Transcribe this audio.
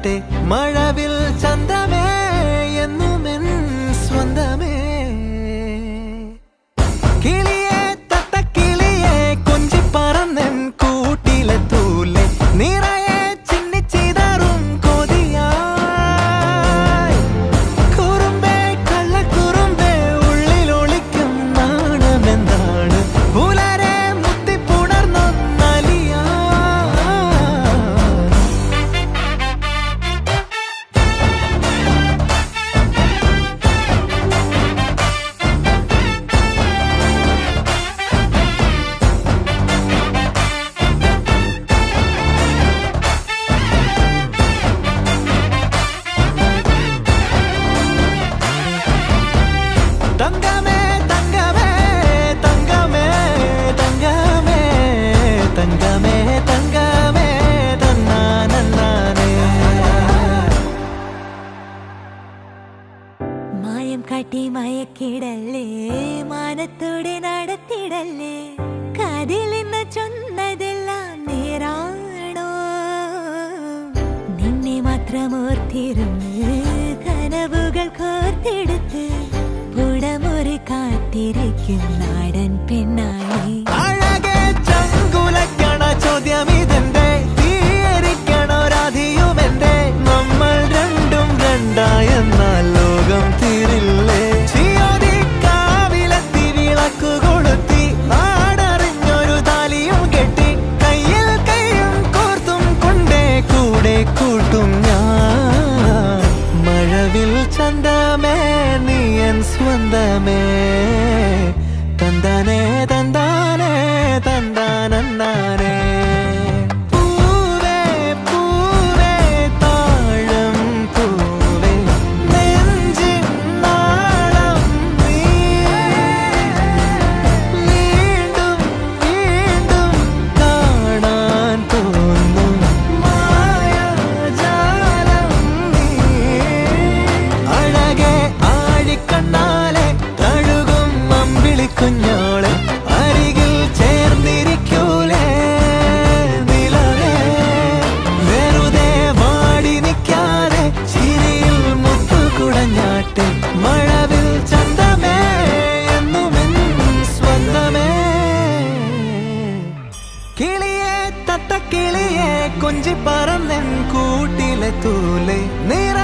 കൊഞ്ചാട്ടെ മഴവിൽ ചന്തമേ എന്നുമെൻ സ്വന്തമേ കിളിയെ തത്തക്കിളിയെ കൊഞ്ചി പറന്നൻ കൂട്ടിലെ തൂലെ നിറയെ ചിന്നിച്ചിതറും കൊതിയായി കുറുമ്പേ കള്ളക്കുറുമ്പേ ഉള്ളിലൊളിക്കും നാണമെന്താണ് പുലരെ മുത്തിപ്പുണർന്നൊന്നലിയാ തങ്കമേ തങ്കമേ തങ്കമേ തങ്കമേ തങ്കമേ തങ്കമേ തന്നാനേ മായം കാട്ടി മയക്കിടല്ലേ മാനത്തോടെ നടത്തിടല്ലേ കാതിലിന്ന് ചൊന്നതെല്ലാം നേരാണോ നിന്നെ മാത്രം ഓർത്തിരുന്ന് കനവുകൾ കോർത്തെടുത്ത് പുടമുറി കാത്തിരിക്കും നാടൻ പെണ്ണായി അഴകെ ചങ്കുലക്കണ ചോദ്യം ഇതെന്റെ തീയരിക്കണോ രാധിയുമെന്റെ നമ്മൾ രണ്ടും രണ്ടായെന്നാൽ ലോകം തീരില്ലേ ചിയോദിക്കാവിലെത്തി വിളക്കു കൊളുത്തി നാടറിഞ്ഞൊരു താലിയും കെട്ടി കയ്യിൽ കയ്യും കോർത്തും കൊണ്ടേ കൂടെ കൂട്ടും ഞാൻ മഴവിൽ ചന്തമേ നീ എൻ സ്വന്തമേ തന്താനേ തന്താനേ തന്താനേ പൂവേ പൂവേ താഴം പൂവേ നെഞ്ചിൻ നാളം നീ വീണ്ടും വീണ്ടും കാണാൻ തോന്നും മായാജാലം നീ അഴകെ ആഴിക്കണ്ണാലെ തഴുകും അമ്പിളിക്കുഞ്ഞോളെ അരികിൽ ചേർന്നിരിക്കൂലേ നിലവേ വെറുതെ വാടി നിൽക്കാതെ ചിരിയിൽ മുത്തുകുടഞ്ഞാട്ടെ മഴവിൽ ചന്തമേ എന്നുമെൻ സ്വന്തമേ കിളിയെ തത്തക്കിളിയെ കൊഞ്ചി പറന്നൻ കൂട്ടിലെ തൂലെ നിറ